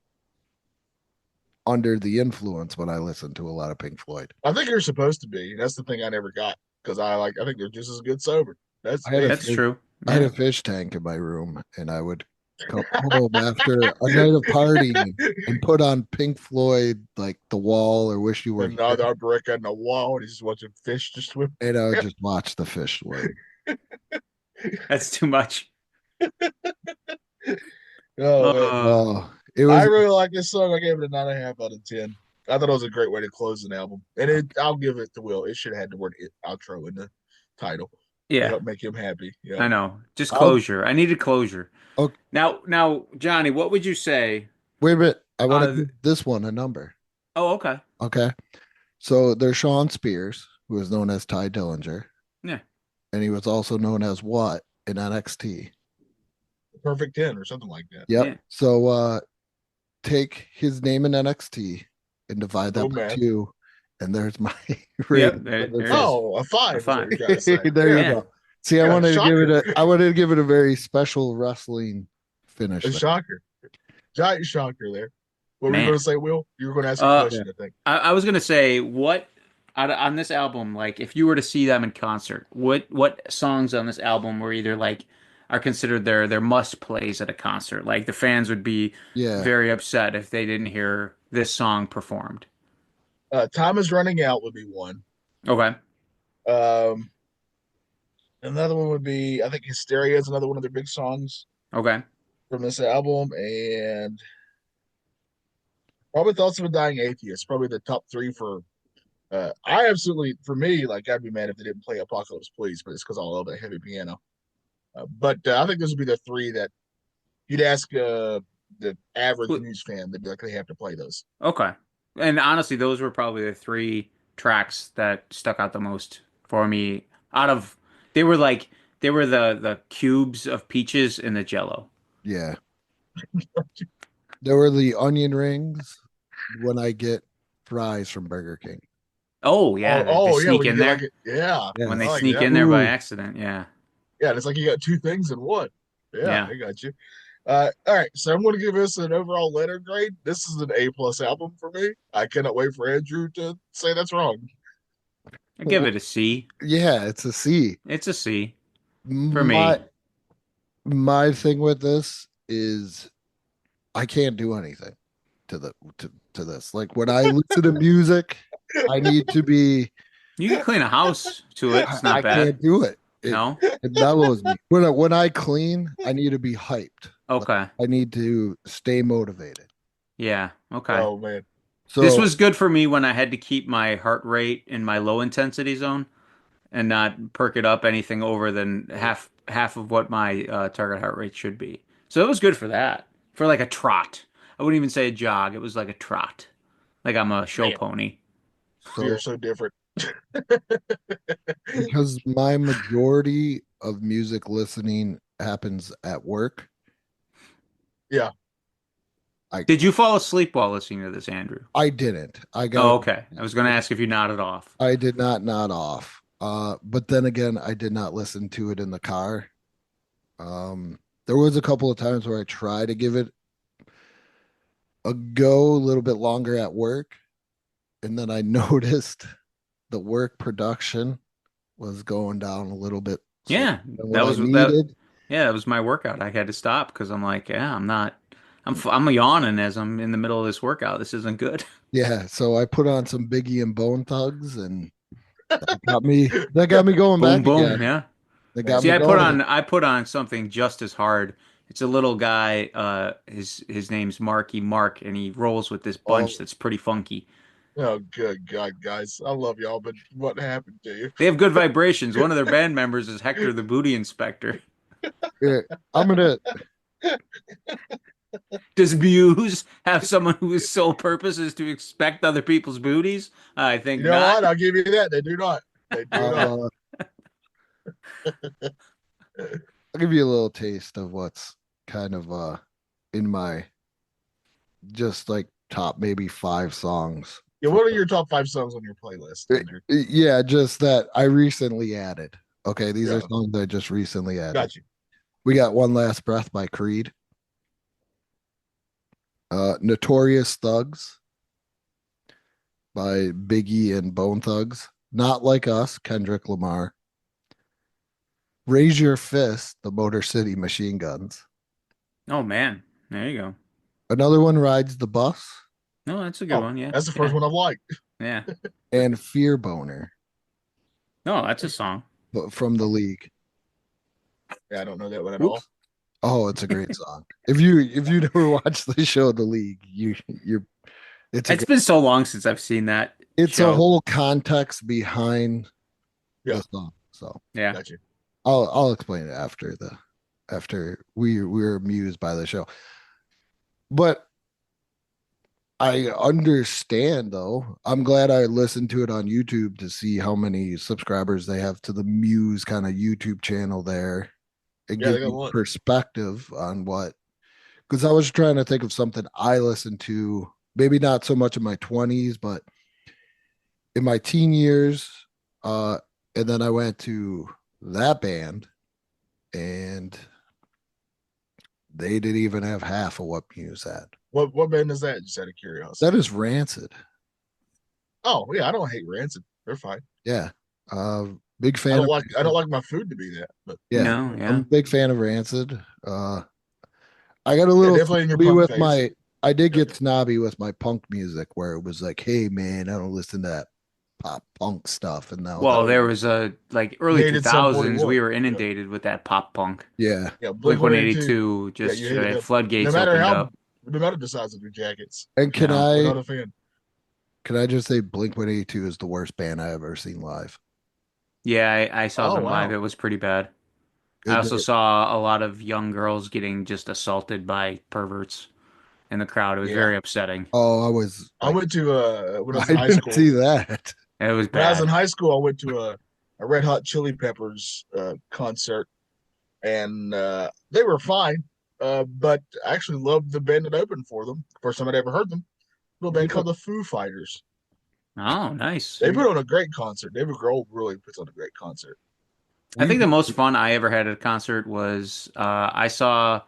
under the influence when I listened to a lot of Pink Floyd. I think you're supposed to be. That's the thing I never got because I think they're just as good sober. That's I had a That's fish- true. I had Yeah. a fish tank in my room, and I would come home after a night of partying and put on Pink Floyd, like The Wall or Wish You Were Here, another brick on the wall. And he's just watching fish just swim. and I would just watch the fish swim. That's too much. Oh, man. Oh, it I was really like this song. I gave it a 9.5 out of 10. I thought it was a great way to close an album. And I'll give it to Will. It should have had the word outro in the title. To Yeah, help make him happy. Yeah. I know. Just I'll- closure. I needed closure. Okay. Now, Johnny, what would you say? wait a minute. I want Uh, to give this one a number. Oh, okay. Okay. So there's Sean Spears, who is known as Ty Dillinger. Yeah. And he was also known as what in NXT. Perfect 10 or something like that. Yep. Yeah. So take his name in NXT and divide that Oh, by man. 2, and there's my Yep, rating. there it is. Oh, a 5. A 5. Is what you're trying to say. There Yeah. you go. See, I Yeah, wanted to give it shocker. I wanted to give it a very special wrestling finish. A there. shocker. Giant shocker there. What were you Man. going to say, Will? You were going to ask a Uh, question, I think. I was gonna say what on this album, like if you were to see them in concert, what songs on this album were either like are considered their must plays at a concert? Like the fans would be Yeah. very upset if they didn't hear this song performed. Time is Running Out would be one. Okay. Another one would be, I think Hysteria is another one of their big songs Okay. from this album. And probably Thoughts of a Dying Atheist, probably the top 3 for. I absolutely, for me, like I'd be mad if they didn't play Apocalypse Please, but it's because I love that heavy piano. But I think those would be the 3 that you'd ask the average Who- Muse fan, they'd be like, they have to play those. Okay. And honestly, those were probably the 3 tracks that stuck out the most for me. They were the cubes of peaches in the Jello. Yeah. There were the onion rings when I get fries from Burger King. Oh yeah, they yeah, sneak when you in get there. like yeah, Yeah. When I they like sneak that. in there by Ooh. accident, yeah. Yeah, it's like you got two things in one. Yeah, Yeah. I got you. All right, so I'm going to give this an overall letter grade. This is an A+ album for me. I cannot wait for Andrew to say that's wrong. I give it a C. Yeah, it's a C. It's a C for My me. my thing with this is I can't do anything to this. Like when I listen to music, I need to be. You can clean a house to it. It's I not bad. can't do it. No? It mellows me. When I clean, I need to be hyped. Like, Okay. I need to stay motivated. Yeah. Okay. Oh man, This So was good for me when I had to keep my heart rate in my low intensity zone and not perk it up anything over than half of what my target heart rate should be. So it was good for that. For like a trot. I wouldn't even say a jog. It was like a trot. Like I'm a show man, pony. we are so so different. because my majority of music listening happens at work. Yeah, Did you fall asleep while listening to this, Andrew? I didn't. I got. Oh, okay. I was going to ask if you nodded off. I did not nod off. But then again, I did not listen to it in the car. There was a couple of times where I tried to give it a go a little bit longer at work, and then I noticed the work production was going down a little bit slower Yeah, than what that I was that. needed. Yeah, that was my workout. I had to stop because I'm like, yeah, I'm not. I'm yawning as I'm in the middle of this workout. This isn't good. Yeah, so I put on some Biggie and Bone Thugs, and that got me going Boom, back boom. again. Yeah. That got See, me going. I put on something just as hard. It's a little guy. His name's Marky Mark, and he rolls with this bunch Oh, that's pretty funky. oh good God, guys, I love y'all, but what happened to you? They have good vibrations. One of their band members is Hector the Booty Inspector. yeah, I'm gonna. Does Muse have someone whose sole purpose is to inspect other people's booties? I think You know not. what? I'll give you that. They do not. They do not. Uh, I'll give you a little taste of what's kind of in my just like top maybe 5 songs. Yeah, what are your top 5 songs on your playlist, Andrew? Yeah, just that I recently added. Okay, these are Yeah, songs I just recently added. got you. We got One Last Breath by Creed. Notorious Thugs by Biggie and Bone Thugs. Not Like Us, Kendrick Lamar. Raise Your Fist, the Motor City Machine Guns. Oh man, there you go. Another one, Rides the Bus. No, that's a good one. Yeah, That's the first yeah. one I've liked. Yeah. And Fear Boner No, that's a song. from the League. Yeah, I don't know that one at all. Oops. Oh, it's a great song. If you never watched the show The League, It's been so long since I've seen that it's show. a whole context behind Yeah. the song. So Yeah. Got you. I'll explain it after we were amused by the show. But I understand though. I'm glad I listened to it on YouTube to see how many subscribers they have to the Muse kind of YouTube channel there. It Yeah, they gives got me one. perspective on what, because I was trying to think of something I listened to, maybe not so much in my 20s, but in my teen years. And then I went to that band and they didn't even have half of what Muse had. What band is that? Just out of curiosity. That is Rancid. Oh yeah, I don't hate Rancid. They're fine. Yeah. Big I fan don't of like I Rancid. don't like my food to be that, but Yeah. No, I'm yeah. a big fan of Rancid. I got a yeah, little definitely in your snobby punk with phase. I did Yeah. get snobby with my punk music where it was like, hey man, I don't listen to that pop punk stuff. And now Well, that, there was a like You early hated 2000s. 741. We were Yeah. inundated with that pop punk. yeah. Yeah, Blink Blink 182. 182 Yeah, just you hated them. floodgates No matter opened how up. no matter the size of your jackets. And No. We're not a fan. can I just say Blink 182 is the worst band I've ever seen live. Yeah, I saw Oh them live. wow. It was pretty bad. I It- also it- saw a lot of young girls getting just assaulted by perverts in the crowd. It was Yeah. very upsetting. I was I like, went to when I was I in high didn't school. see that. It was When I was in bad. high school, I went to a Red Hot Chili Peppers concert, and they were fine. But I actually loved the band that opened for them. First time I'd ever heard them. A little band called the Foo Fighters. Oh, nice. They put on a great concert. David Grohl really puts on a great concert. I think the most fun I ever had at a concert was I saw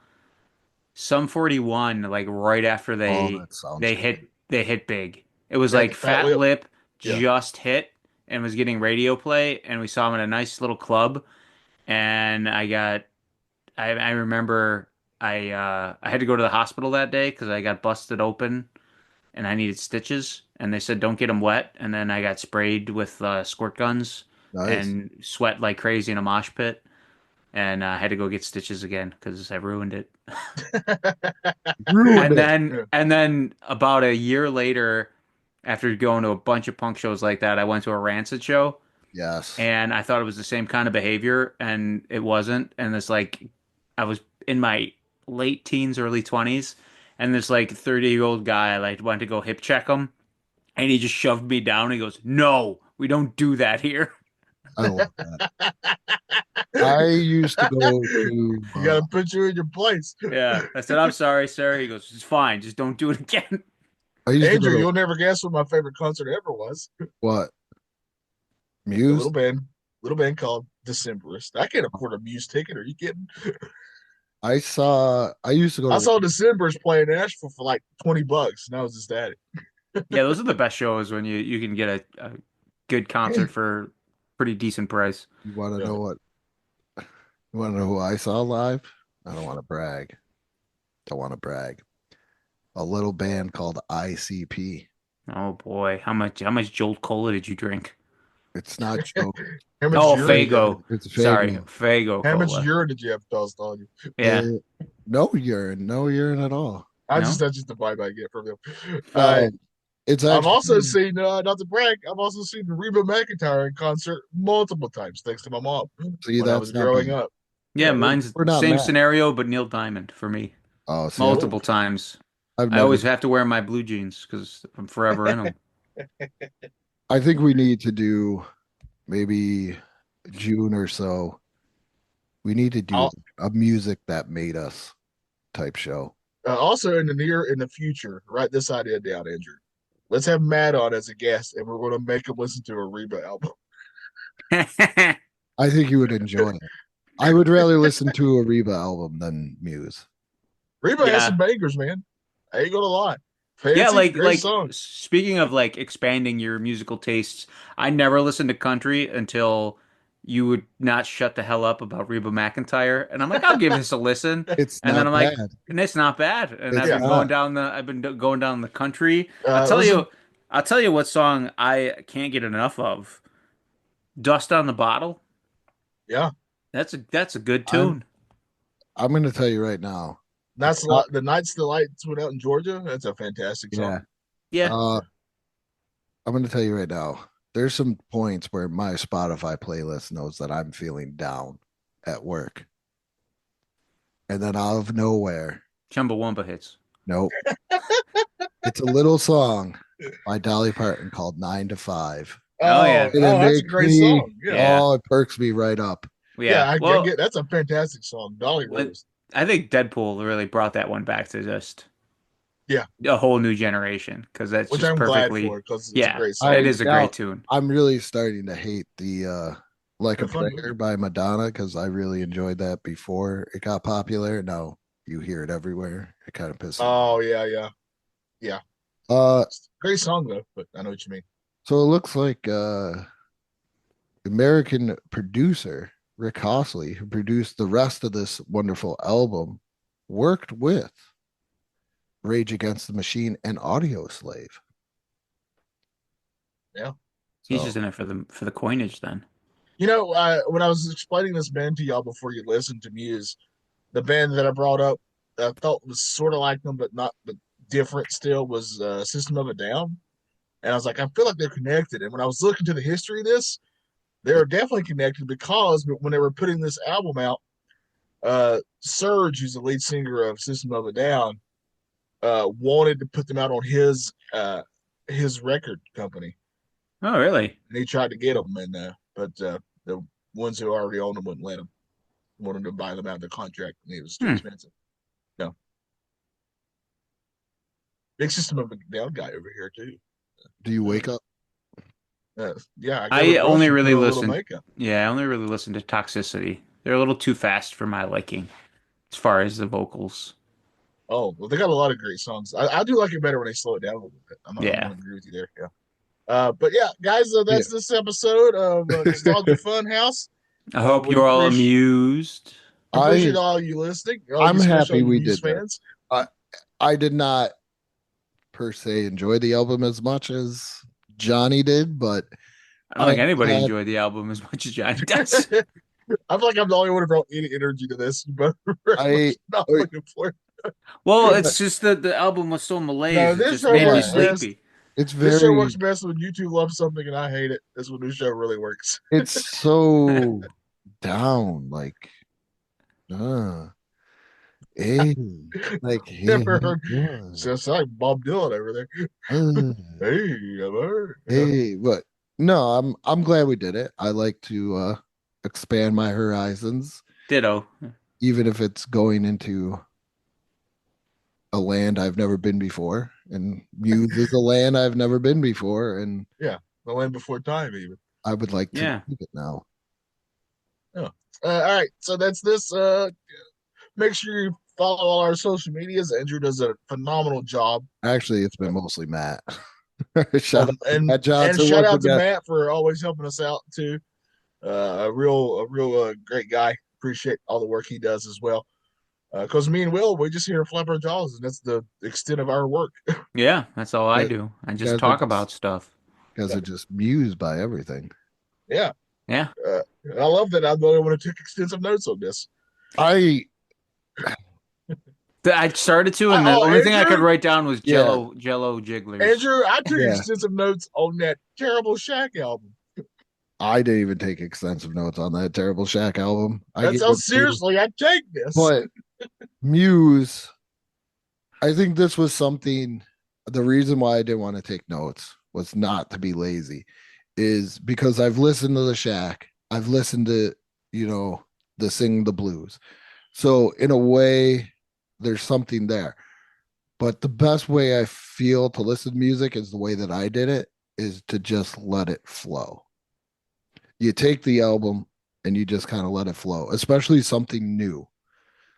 Sum 41 like right after Oh, that sounds good. they hit big. It was Yeah, the like Fat Fat Lip. Lip Yeah. just hit and was getting radio play, and we saw him in a nice little club. And I remember I had to go to the hospital that day because I got busted open and I needed stitches, and they said don't get them wet. And then I got sprayed with squirt guns Nice. and sweat like crazy in a mosh pit, and I had to go get stitches again because I ruined it. Ruined And it. then and then about a year later, after going to a bunch of punk shows like that, I went to a Rancid show, Yes. and I thought it was the same kind of behavior, and it wasn't. And it's like I was in my late teens, early 20s, and this like 30-year-old guy like went to go hip check him, and he just shoved me down. He goes, "No, we don't do that here." I love that. I used to go to. You got to put you in your place. Yeah, I said, "I'm sorry, sir." He goes, "It's fine. Just don't do it again." I used to Andrew, go to you'll never guess what my favorite concert ever was. what? A Muse? little band called Decemberist. I can't afford a Muse ticket. Are you kidding? I used to go I to saw Decemberist play in Nashville for like $20, and I was ecstatic. Yeah, those are the best shows when you can get a good concert for pretty decent price. you want to Yeah. know what you want to know who I saw live? I don't want to brag. Don't want to brag. A little band called ICP. Oh boy, how much Jolt Cola did you drink? It's not joke. How much Oh, urine did you have? Fago. It's a Sorry, Fago. Fago How much Cola. urine did you have tossed on you? Yeah, No urine, no urine at all. No? That's just the vibe I get from them. No, it's I've actually also seen, not to brag, I've also seen Reba McEntire in concert multiple times, thanks to my mom see when I was that's not growing bad. up. yeah. Yeah. Mine's We're not same mad. scenario, but Neil Diamond for me. Oh, see, Multiple times. I've I never. always have to wear my blue jeans because I'm forever in them. I think we need to do maybe June or so. We need to do I'll- a music that made us type show. Also, in the future, write this idea down, Andrew. Let's have Matt on as a guest, and we're going to make him listen to a Reba album. I think you would enjoy it. I would rather listen to a Reba album than Muse. Reba has Yeah. some bangers, man. I ain't gonna lie. Fancy, Yeah, like great song. speaking of like expanding your musical tastes, I never listened to country until you would not shut the hell up about Reba McEntire, and I'm like, I'll give this a listen. It's And not then I'm like, bad. and it's not bad. And It's not. I've been going down the country. Listen, I'll tell you what song I can't get enough of. Dust on the Bottle. yeah, That's a good tune. I'm going to tell you right now. that's a lot. The Nights the Lights went out in Georgia. That's a fantastic song. Yeah. Yeah. I'm going to tell you right now. There's some points where my Spotify playlist knows that I'm feeling down at work. And then out of nowhere, Chumbawamba hits. nope. It's a little song by Dolly Parton called 9 to 5. Oh, yeah. And it that's a makes great me- song. Yeah, Yeah. Oh, it perks me right up. yeah. I Well, get that's a fantastic song. Dolly What- Rose. I think Deadpool really brought that one back to just Yeah. a whole new generation because that's Which just I'm perfectly glad for because it's yeah, a great song. it is a now- great tune. I'm really starting to hate the Like The a fun Prayer movie. by Madonna because I really enjoyed that before it got popular. Now you hear it everywhere. It kind of pisses me off. Oh yeah. Great song though, but I know what you mean. So it looks like American producer Rick Hossley, who produced the rest of this wonderful album, worked with Rage Against the Machine and Audio Slave. Yeah. He's So, just in it for the coinage then. You know, when I was explaining this band to y'all before you listened to Muse, the band that I brought up, I thought was sort of like them, but different still was System of a Down. And I was like, I feel like they're connected. And when I was looking to the history of this, they're definitely connected because when they were putting this album out, Serge, who's the lead singer of System of a Down, wanted to put them out on his record company. Oh, really? And he tried to get them, but the ones who already owned them wouldn't let him. Wanted to buy them out of the contract, and it was too expensive. No. Big System of a Down guy over here too. do you wake up? Yeah, I go to I the only grocery, really put a little listen. makeup. Yeah, I only really listen to Toxicity. They're a little too fast for my liking, as far as the vocals. Oh, well, they got a lot of great songs. I do like it better when they slow it down a little bit. I'm Yeah. gonna agree with you there. Yeah. But yeah, guys, Yeah. that's this episode of Nostalgia Funhouse. I hope We you're all appreciate amused. I all you listening, all you, I'm especially happy all you we Muse did that. fans. I did not per se enjoy the album as much as Johnny did, but I don't think I'm anybody glad. enjoyed the album as much as Johnny does. I feel like I'm the only one who brought any energy to this, but very I much not I- looking for it. Well, it's just that the album was so malaise, No, it this just show made me yeah, works best. sleepy. it's This show very works best when you two love something and I hate it. That's when this show really works. it's so down, like uh hey, like hey, Never heard. uh, Sounds like Bob Dylan over there. uh, Hey, I'm heard. hey, but no, I'm glad we did it. I like to expand my horizons, Ditto. even if it's going into a land I've never been before. And Muse is a land I've never been before, and Yeah, the land before time, even. I would like to Yeah. do it now. Yeah. All right, so that's this. Make sure you follow all our social medias. Andrew does a phenomenal job. Actually, it's been mostly Matt. Shout out to And Matt Johnson shout once out to again. Matt for always helping us out too. A real great guy. Appreciate all the work he does as well. Because me and Will, we just here flap our jaws, and that's the extent of our work. Yeah, that's all I Yeah, do. I guys just are talk just- about stuff. Guys are just mused by everything. Yeah, Yeah. I love that I'm the only one who took extensive notes on this. I I started to, and the Oh, only thing I could Andrew? write down was Yeah. Jello jigglers. Andrew, I took Yeah. extensive notes on that terrible Shaq album. I didn't even take extensive notes on that terrible Shaq album. That's how seriously I take this. But Muse, I think this was something. The reason why I didn't want to take notes was not to be lazy, is because I've listened to the Shaq, I've listened to the Sing the Blues, so in a way, there's something there. But the best way I feel to listen to music is the way that I did it, is to just let it flow. You take the album and you just kind of let it flow, especially something new.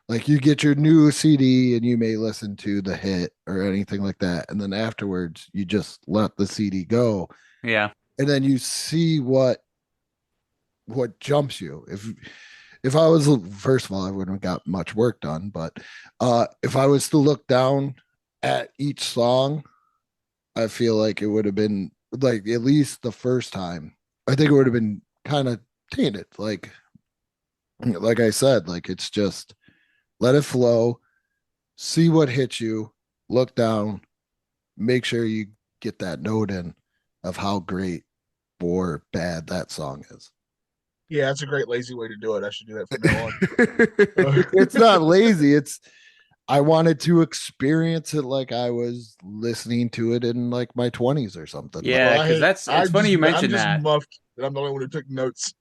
Like you get your new CD and you may listen to the hit or anything like that. And then afterwards, you just let the CD go. Yeah. And then you see what jumps you. If I was, first of all, I wouldn't have got much work done. But if I was to look down at each song, I feel like it would have been like, at least the first time, I think it would have been kind of tainted. Like I said, like it's just let it flow, see what hits you, look down, make sure you get that note in of how great or bad that song is. Yeah, that's a great lazy way to do it. I should do that from now on. It's not lazy. It's I wanted to experience it like I was listening to it in like my 20s or something. Yeah, because it's funny you mentioned that. I'm just muffed that I'm the only one who took notes.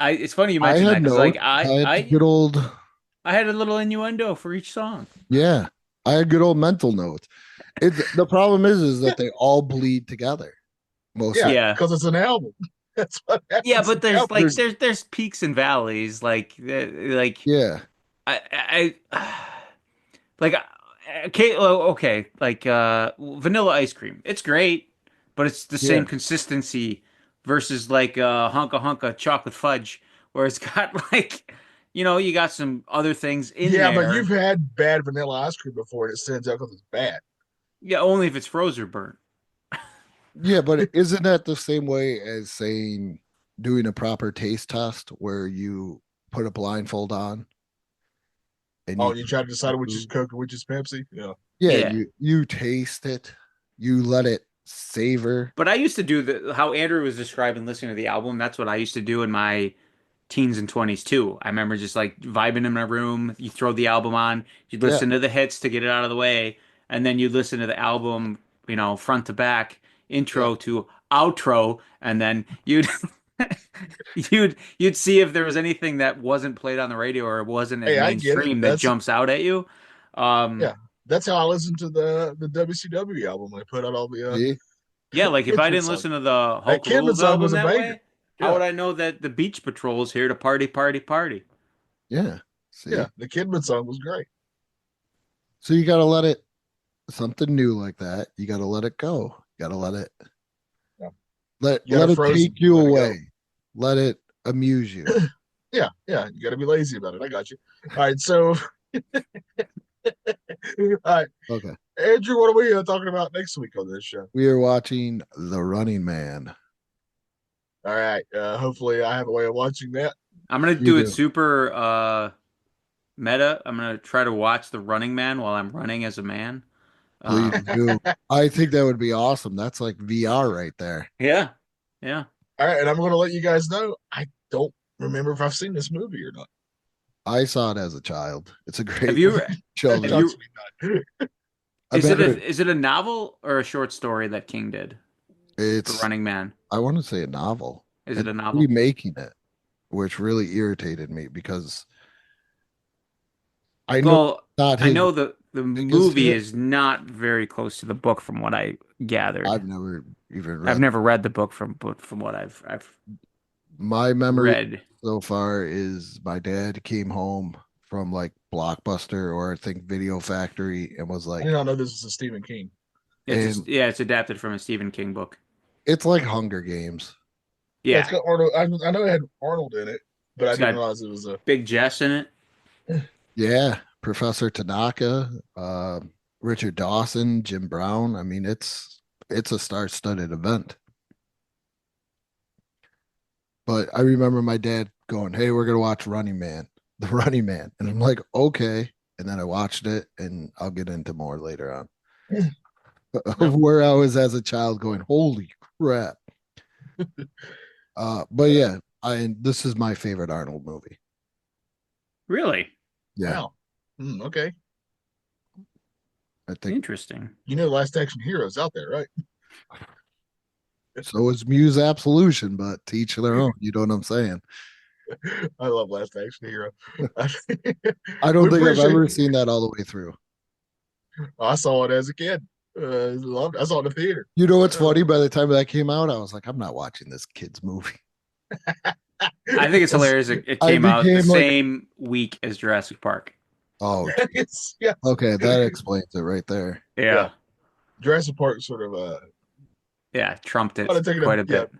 It's funny you I mentioned that had because notes. like I had good old. I had a little innuendo for each song. Yeah, I had good old mental notes. The problem is that they all bleed together. Mostly. Yeah. because it's an album. That's what happens. Yeah, but there's like There's- there's peaks and valleys. Like Yeah. I like okay, like vanilla ice cream. It's great, but it's the same Yeah. consistency versus like hunka chocolate fudge, where it's got like you got some other things in yeah, there. but you've had bad vanilla ice cream before, and it stands out because it's bad. Yeah, only if it's froze or burnt. Yeah, but isn't that the same way as saying doing a proper taste test where you put a blindfold on? And You try to decide which is Coke and which is Pepsi? Yeah. Yeah. you taste it, you let it savor. But I used to do how Andrew was describing listening to the album. That's what I used to do in my teens and 20s too. I remember just like vibing in my room. You throw the album on, you'd listen to the hits to get it out of the way, and then you'd listen to the album, front to back, intro to outro, and then you'd you'd see if there was anything that wasn't played on the radio or wasn't as I get it. mainstream that jumps out at you. Yeah. That's how I listened to the WCW album. They put out all the See? Yeah, like if I Kidman didn't song. listen to the That Hulk Kidman Rules song album was a that banger. way, Yeah. how would I know that the Beach Patrol is here to party, party, party? Yeah. See? Yeah, the Kidman song was great. So you got to let it, something new like that, you got to let it go. You got to let it, Yeah. let You gotta it frozen, take you let it go. away. Let it amuse you. Yeah, you got to be lazy about it. I got you. All right, so, all right, Okay. Andrew, what are we talking about next week on this show? We are watching The Running Man. All right, hopefully I have a way of watching that. I'm gonna You do it do. super meta. I'm gonna try to watch The Running Man while I'm running as a man. Please do. I think that would be awesome. That's like VR right there. Yeah, yeah. All right, and I'm going to let you guys know I don't remember if I've seen this movie or not. I saw it as a child. It's a great Have you? children. Have you? Touch me not. Is it a novel or a short story that King did? The It's, Running Man. I want to say a novel. Is it a And novel? remaking it, which really irritated me because I know Well, not I his know the biggest movie hit. is not very close to the book from what I gathered. I've never even I've read. never read the book from what I've My memory read. so far is my dad came home from like Blockbuster or I think Video Factory and was I like, did not know this was a Stephen King. and It's adapted from a Stephen King book. it's like Hunger Games. Yeah, it's Yeah, got Arnold. I know it had Arnold in it, but I it's didn't got realize it was a. Big Jess in it. Yeah, Professor Tanaka, Richard Dawson, Jim Brown. I mean, it's a star-studded event. But I remember my dad going, "Hey, we're gonna watch Running Man, The Running Man," and I'm like, "Okay." And then I watched it, and I'll get into more later on of where I was as a child, going, "Holy crap!" But yeah, this is my favorite Arnold movie. Really Yeah, Wow. Okay. I think interesting. You know, Last Action Heroes out there, right? so is Muse Absolution, but to each their own. You know what I'm saying? I love Last Action Hero. I don't We think I've appreciate- ever seen that all the way through. I saw it as a kid. Loved it. I saw it in the theater. You know what's funny? By the time that came out, I was like, I'm not watching this kid's movie. I think it's hilarious. It I came out the became like- same week as Jurassic Park. Oh, Yeah. okay, that explains it right there. Yeah, Jurassic Park sort of yeah, trumped it might have taken quite a yeah, bit.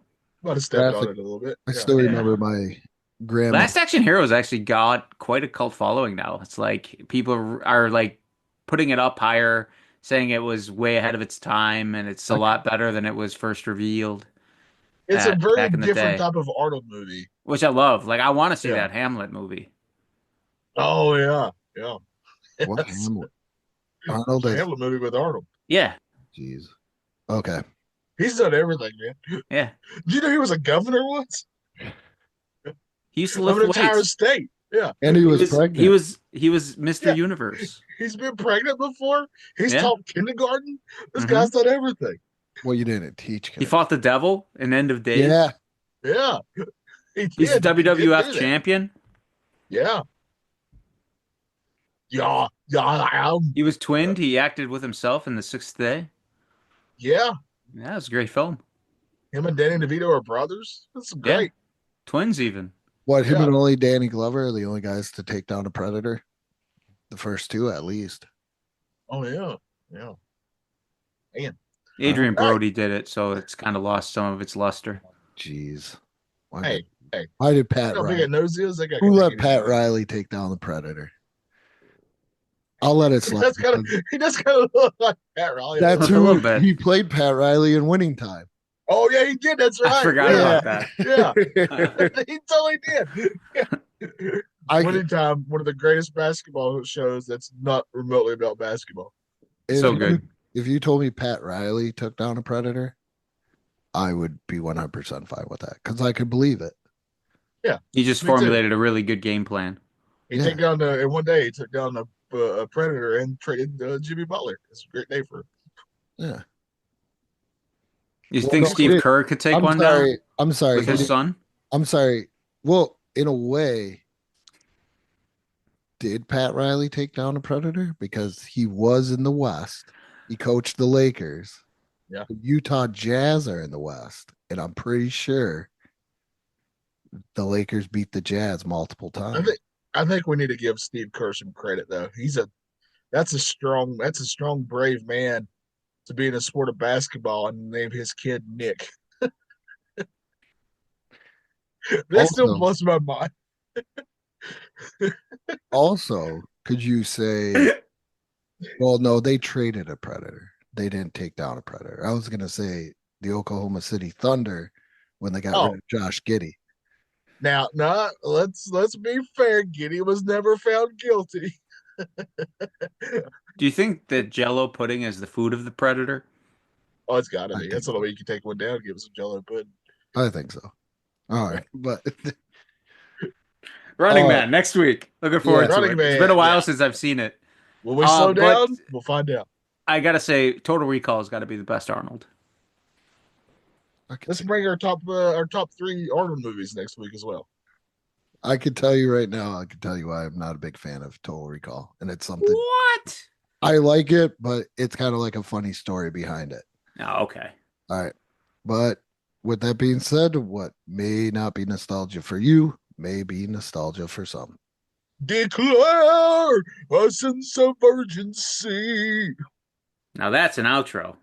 might have stepped on Jurassic- it a little bit. I Yeah. still Yeah. remember my grandma. Last Action Heroes actually got quite a cult following now. It's like people are like putting it up higher, saying it was way ahead of its time, and it's a lot better than it was first revealed. It's a very back in the different day. type of Arnold movie. Which I love. Like I want to see Yeah. that Hamlet movie. Oh yeah. What Yes. Hamlet? Arnold is. Hamlet movie with Arnold. Yeah, Jeez. Okay. He's done everything, man. yeah. Do you know he was a governor once He used to of lift an entire weights. state? Yeah. And he was pregnant. He was Mr. Yeah. Universe. He's been pregnant before. He's Yeah. taught kindergarten. This Mhm. guy's done everything. Well, you didn't teach. He fought the devil in End of Days. Yeah. Yeah. He He's a did. He did WWF do that. champion. Yeah. Yeah. He was twinned. He acted with himself in The Sixth Day. Yeah. Yeah, it was a great film. Him and Danny DeVito are brothers. That's Yeah. great. Twins even. What, him Yeah. and only Danny Glover are the only guys to take down a predator? The first two, at least. Oh yeah. Yeah. Man. Adrian All right. Brody did it, so it's kind of lost some of its luster. Jeez. Hey. Why did Pat How big Riley? a nose is? They got Who let Pat Riley take down the predator? I'll let it slide. He does kind of look like Pat Riley. That's A who little bit. he played Pat Riley in Winning Time. Oh yeah, he did. That's right. I forgot yeah. about that. Yeah, he totally did. I Winning Time, one of the greatest basketball shows that's not remotely about basketball. if So you- good. If you told me Pat Riley took down a predator, I would be 100% fine with that because I could believe it. He just Me too. formulated a really good game plan. He Yeah. took down in one day. He took down a Predator and traded Jimmy Butler. It's a great day for him. Yeah. You Well, think no, Steve it- Kerr could take I'm one sorry. down I'm sorry. with his son? I'm sorry. Well, in a way, did Pat Riley take down a predator? Because he was in the West. He coached the Lakers. Yeah. The Utah Jazz are in the West, and I'm pretty sure the Lakers beat the Jazz multiple times. I think we need to give Steve Kerr some credit though. That's a strong, brave man to be in the sport of basketball and name his kid Nick. That still blows my mind. Also, could you say, well, no, they traded a Predator. They didn't take down a Predator. I was going to say the Oklahoma City Thunder when they got rid of Josh Giddey. Now, no, let's be fair. Giddey was never found guilty. Do you think that Jello pudding is the food of the Predator? Oh, it's got to be. That's the only way you can take one down. Give us some Jello pudding. I think so. All right, but Running Man next week. Looking forward to it. It's been a while since I've seen it. Will we slow down? We'll find out. I gotta say, Total Recall has got to be the best Arnold. Let's bring our top 3 Arnold movies next week as well. I can tell you right now. I can tell you why I'm not a big fan of Total Recall, and it's something. What? I like it, but it's kind of like a funny story behind it. Oh, okay. All right, but with that being said, what may not be nostalgia for you may be nostalgia for some. Declare a sense of urgency. Now that's an outro.